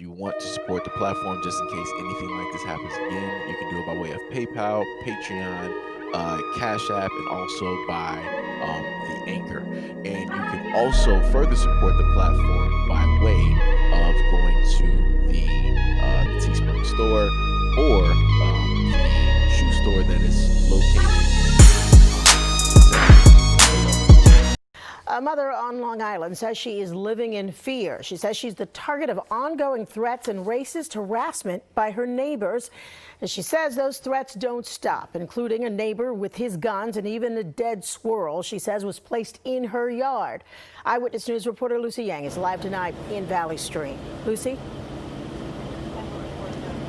you want to support the platform just in case anything like this happens again, you can do it by way of PayPal, Patreon, Cash App, and also by the Anchor. And you can also further support the platform by way of going to the Teespring store or the shoe store that is located. A mother on Long Island says she is living in fear. She says she's the target of ongoing threats and racist harassment by her neighbors. And she says those threats don't stop, including a neighbor with his guns and even a dead squirrel she says was placed in her yard. Eyewitness News reporter Lucy Yang is live tonight in Valley Stream. Lucy?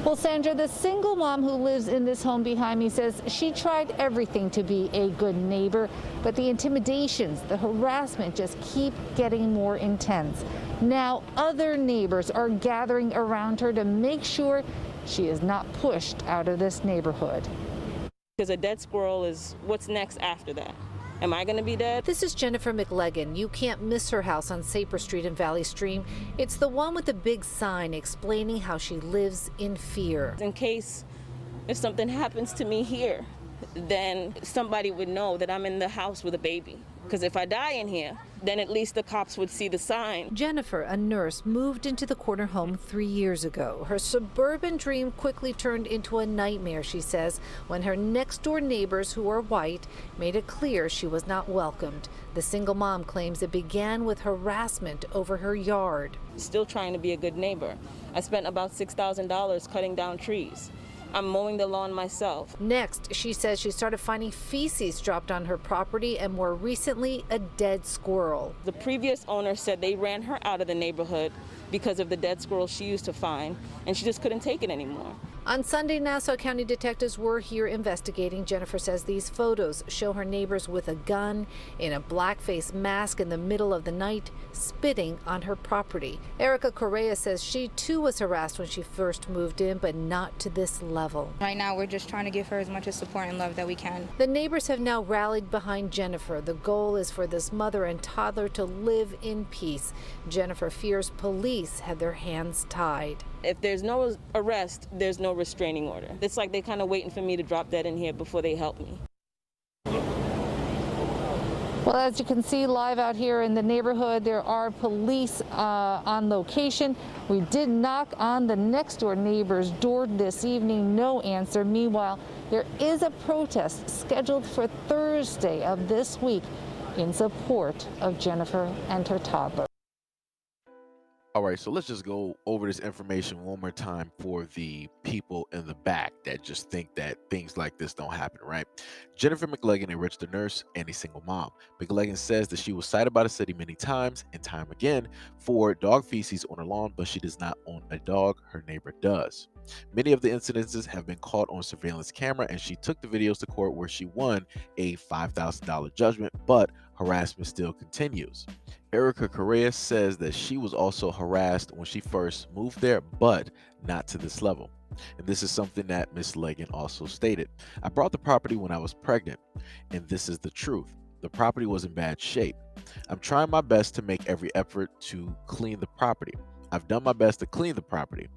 Well, Sandra, the single mom who lives in this home behind me says she tried everything to be a good neighbor, but the intimidations, the harassment just keep getting more intense. Now, other neighbors are gathering around her to make sure she is not pushed out of this neighborhood. Because a dead squirrel is what's next after that. Am I going to be dead? This is Jennifer McLegan. You can't miss her house on Saper Street in Valley Stream. It's the one with the big sign explaining how she lives in fear. In case if something happens to me here, then somebody would know that I'm in the house with a baby. Because if I die in here, then at least the cops would see the sign. Jennifer, a nurse, moved into the corner home 3 years ago. Her suburban dream quickly turned into a nightmare, she says, when her next-door neighbors, who are white, made it clear she was not welcomed. The single mom claims it began with harassment over her yard. Still trying to be a good neighbor. I spent about $6,000 cutting down trees. I'm mowing the lawn myself. Next, she says she started finding feces dropped on her property and more recently, a dead squirrel. The previous owner said they ran her out of the neighborhood because of the dead squirrel she used to find, and she just couldn't take it anymore. On Sunday, Nassau County detectives were here investigating. Jennifer says these photos show her neighbors with a gun, in a blackface mask in the middle of the night, spitting on her property. Erica Correa says she too was harassed when she first moved in, but not to this level. Right now, we're just trying to give her as much support and love that we can. The neighbors have now rallied behind Jennifer. The goal is for this mother and toddler to live in peace. Jennifer fears police had their hands tied. If there's no arrest, there's no restraining order. It's like they're kind of waiting for me to drop dead in here before they help me. Well, as you can see live out here in the neighborhood, there are police on location. We did knock on the next door neighbor's door this evening, no answer. Meanwhile, there is a protest scheduled for Thursday of this week in support of Jennifer and her toddler. All right, so let's just go over this information one more time for the people in the back that just think that things like this don't happen, right? Jennifer McLegan, a registered nurse and a single mom. McLegan says that she was cited by the city many times and time again for dog feces on her lawn, but she does not own a dog. Her neighbor does. Many of the incidences have been caught on surveillance camera, and she took the videos to court where she won a $5,000 judgment, but harassment still continues. Erica Correa says that she was also harassed when she first moved there, but not to this level. And this is something that Ms. Legan also stated. I bought the property when I was pregnant, and this is the truth. The property was in bad shape. I'm trying my best to make every effort to clean the property. I've done my best to clean the property.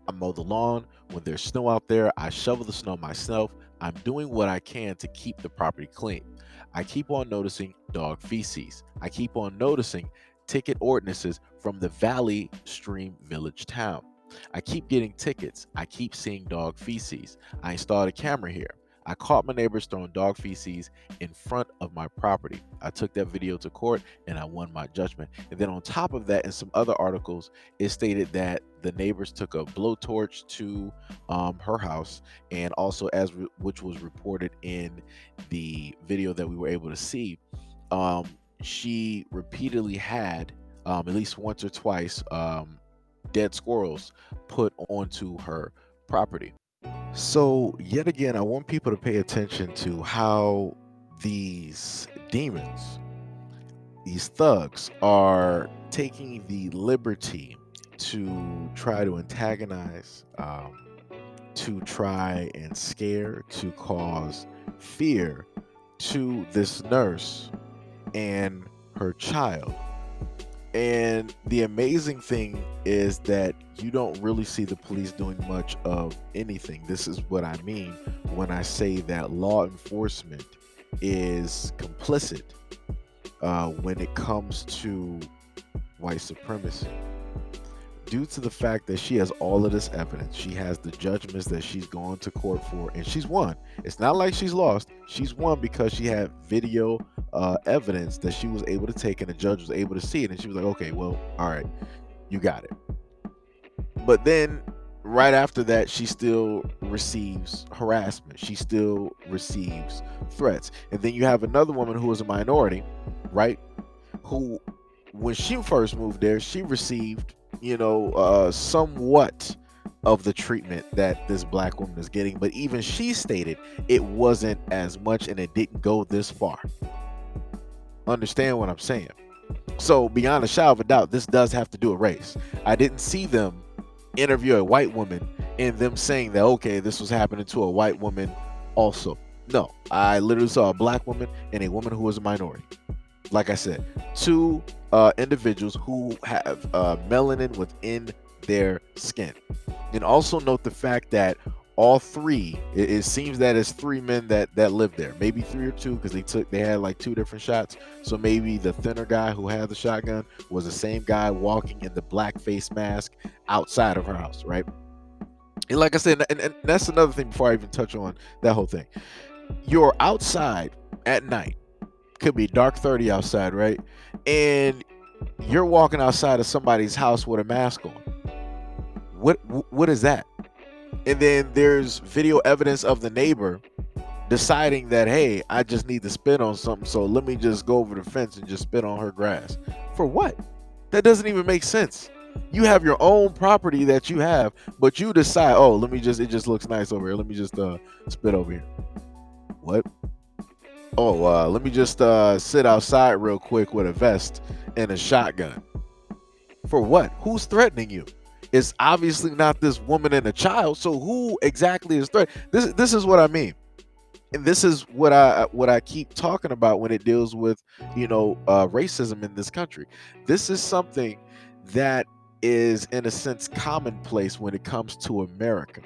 I mow the lawn. When there's snow out there, I shovel the snow myself. I'm doing what I can to keep the property clean. I keep on noticing dog feces. I keep on noticing ticket ordinances from the Valley Stream Village town. I keep getting tickets. I keep seeing dog feces. I installed a camera here. I caught my neighbors throwing dog feces in front of my property. I took that video to court and I won my judgment. And then on top of that, in some other articles, it stated that the neighbors took a blowtorch to her house, and also which was reported in the video that we were able to see, she repeatedly had at least once or twice dead squirrels put onto her property. So yet again, I want people to pay attention to how these demons, these thugs, are taking the liberty to try to antagonize, to try and scare, to cause fear to this nurse and her child. And the amazing thing is that you don't really see the police doing much of anything. This is what I mean when I say that law enforcement is complicit when it comes to white supremacy. Due to the fact that she has all of this evidence, she has the judgments that she's gone to court for, and she's won. It's not like she's lost. She's won because she had video evidence that she was able to take, and the judge was able to see it, and she was like, okay, well, all right, you got it. But then right after that, she still receives harassment. She still receives threats. And then you have another woman who is a minority, right? Who, when she first moved there, she received, somewhat of the treatment that this black woman is getting. But even she stated it wasn't as much and it didn't go this far. Understand what I'm saying? So beyond a shadow of a doubt, this does have to do with race. I didn't see them interview a white woman and them saying that, okay, this was happening to a white woman also. No, I literally saw a black woman and a woman who was a minority. Like I said, two individuals who have melanin within their skin. And also note the fact that all three, it seems that it's three men that live there, maybe three or two, because they had like two different shots. So maybe the thinner guy who had the shotgun was the same guy walking in the black face mask outside of her house, right? And like I said, and that's another thing before I even touch on that whole thing. You're outside at night, could be dark 30 outside, right? And you're walking outside of somebody's house with a mask on. What is that? And then there's video evidence of the neighbor deciding that, hey, I just need to spit on something, so let me just go over the fence and just spit on her grass. For what? That doesn't even make sense. You have your own property that you have, but you decide, oh, it just looks nice over here. Let me just spit over here. What? Oh, let me just sit outside real quick with a vest and a shotgun. For what? Who's threatening you? It's obviously not this woman and a child. So who exactly is threatening? This is what I mean, and this is what I keep talking about when it deals with racism in this country. This is something that is in a sense commonplace when it comes to America,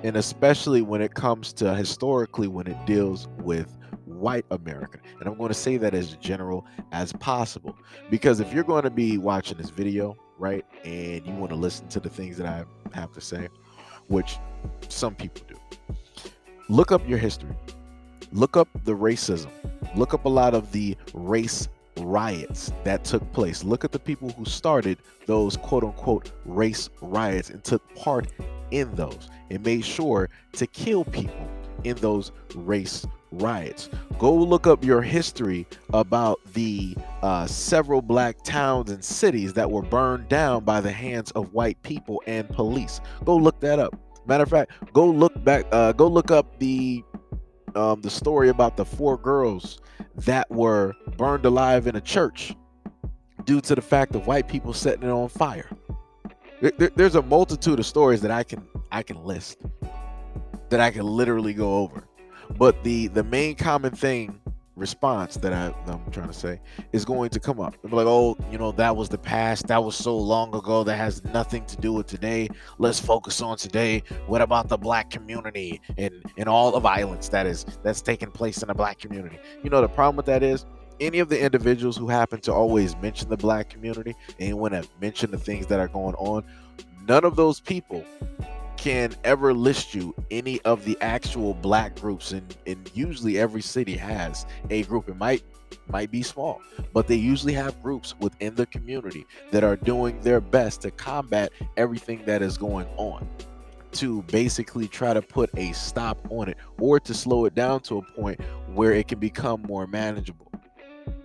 and especially when it comes to historically when it deals with white America. And I'm going to say that as general as possible, because if you're going to be watching this video, right, and you want to listen to the things that I have to say, which some people do, look up your history, look up the racism, look up a lot of the race riots that took place, look at the people who started those quote unquote race riots and took part in those and made sure to kill people in those race riots. Go look up your history about the several black towns and cities that were burned down by the hands of white people and police. Go look that up. Matter of fact, go look up the story about the 4 girls that were burned alive in a church due to the fact of white people setting it on fire. There's a multitude of stories that I can list, that I can literally go over. But the main common thing response that I'm trying to say is going to come up. They'll be like, oh, that was the past. That was so long ago. That has nothing to do with today. Let's focus on today. What about the black community and all the violence that's taking place in the black community? The problem with that is any of the individuals who happen to always mention the black community and want to mention the things that are going on, none of those people can ever list you any of the actual black groups, and usually every city has a group. It might be small, but they usually have groups within the community that are doing their best to combat everything that is going on, to basically try to put a stop on it or to slow it down to a point where it can become more manageable,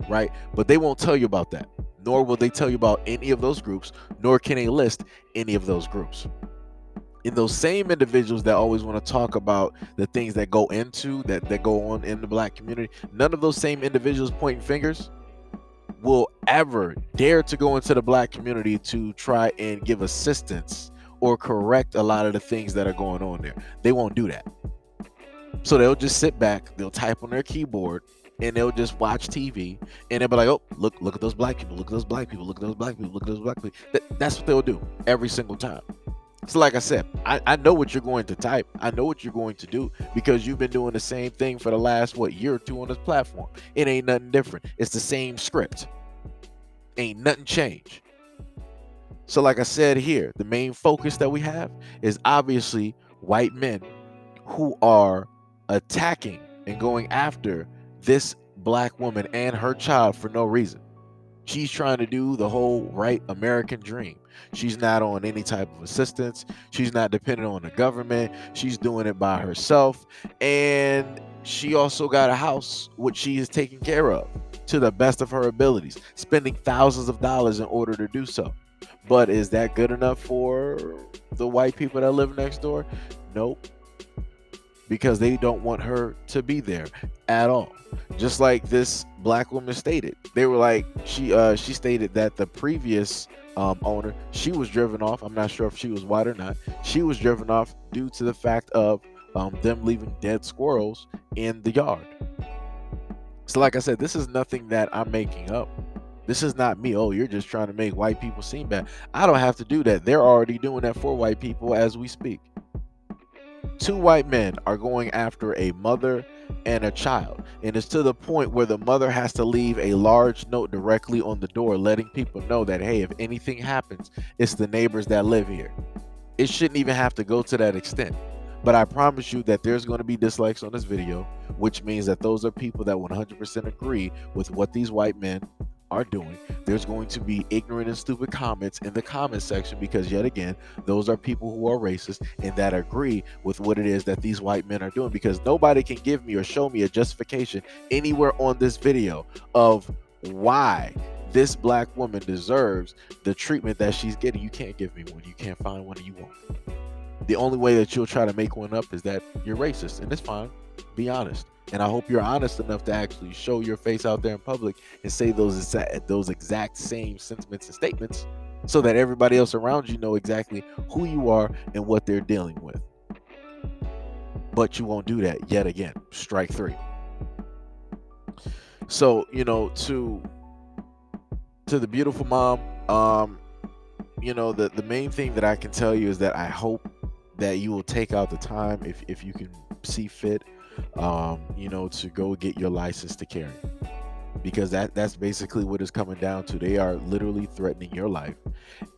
right? But they won't tell you about that, nor will they tell you about any of those groups, nor can they list any of those groups. And those same individuals that always want to talk about the things that go on in the black community, none of those same individuals pointing fingers will ever dare to go into the black community to try and give assistance or correct a lot of the things that are going on there. They won't do that. So they'll just sit back, they'll type on their keyboard, and they'll just watch TV, and they'll be like, oh, look at those black people, look at those black people, look at those black people, look at those black people. That's what they'll do every single time. So like I said, I know what you're going to type. I know what you're going to do because you've been doing the same thing for the last, year or two on this platform. It ain't nothing different. It's the same script. Ain't nothing changed. So like I said here, the main focus that we have is obviously white men who are attacking and going after this black woman and her child for no reason. She's trying to do the whole right American dream. She's not on any type of assistance. She's not dependent on the government. She's doing it by herself. And she also got a house, which she is taking care of to the best of her abilities, spending thousands of dollars in order to do so. But is that good enough for the white people that live next door? Nope. Because they don't want her to be there at all. Just like this black woman stated. They were like, she stated that the previous owner, she was driven off. I'm not sure if she was white or not. She was driven off due to the fact of them leaving dead squirrels in the yard. So like I said, this is nothing that I'm making up. This is not me. Oh, you're just trying to make white people seem bad. I don't have to do that. They're already doing that for white people as we speak. 2 white men are going after a mother and a child, and it's to the point where the mother has to leave a large note directly on the door letting people know that, hey, if anything happens, it's the neighbors that live here. It shouldn't even have to go to that extent, but I promise you that there's going to be dislikes on this video, which means that those are people that 100% agree with what these white men are doing. There's going to be ignorant and stupid comments in the comment section because, yet again, those are people who are racist and that agree with what it is that these white men are doing, because nobody can give me or show me a justification anywhere on this video of why this black woman deserves the treatment that she's getting. You can't give me one. You can't find one, and you won't. The only way that you'll try to make one up is that you're racist, and it's fine. Be honest. And I hope you're honest enough to actually show your face out there in public and say those exact same sentiments and statements so that everybody else around you know exactly who you are and what they're dealing with. But you won't do that yet again. Strike 3. So, to the beautiful mom, the main thing that I can tell you is that I hope that you will take out the time, if you can see fit, to go get your license to carry, because that's basically what it's coming down to. They are literally threatening your life,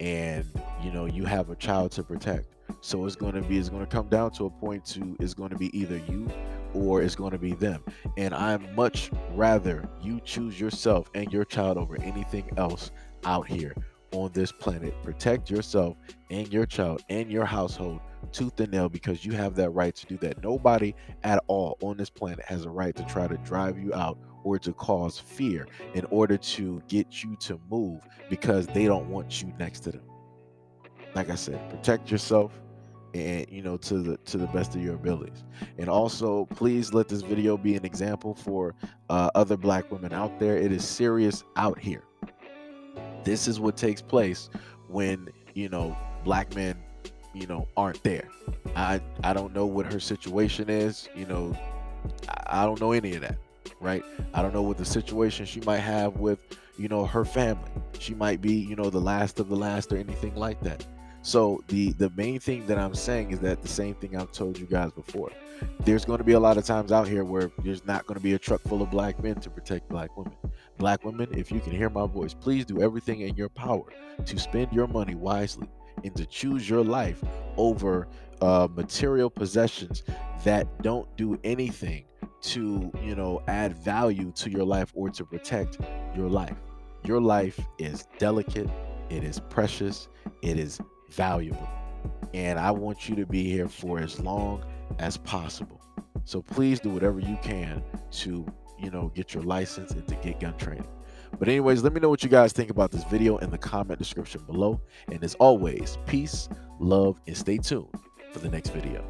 and you have a child to protect. So it's going to come down to a point it's going to be either you or it's going to be them. And I'm much rather you choose yourself and your child over anything else out here on this planet. Protect yourself and your child and your household tooth and nail, because you have that right to do that. Nobody at all on this planet has a right to try to drive you out or to cause fear in order to get you to move because they don't want you next to them. Like I said, protect yourself and to the best of your abilities. And also, please let this video be an example for other black women out there. It is serious out here. This is what takes place when black men aren't there. I don't know what her situation is. I don't know any of that, right? I don't know what the situation she might have with her family. She might be the last of the last or anything like that. So the main thing that I'm saying is that the same thing I've told you guys before. There's going to be a lot of times out here where there's not going to be a truck full of black men to protect black women. Black women, if you can hear my voice, please do everything in your power to spend your money wisely and to choose your life over material possessions that don't do anything to add value to your life or to protect your life. Your life is delicate, it is precious, it is valuable, and I want you to be here for as long as possible. So please do whatever you can to get your license and to get gun training. But anyways, let me know what you guys think about this video in the comment description below. And as always, peace, love, and stay tuned for the next video.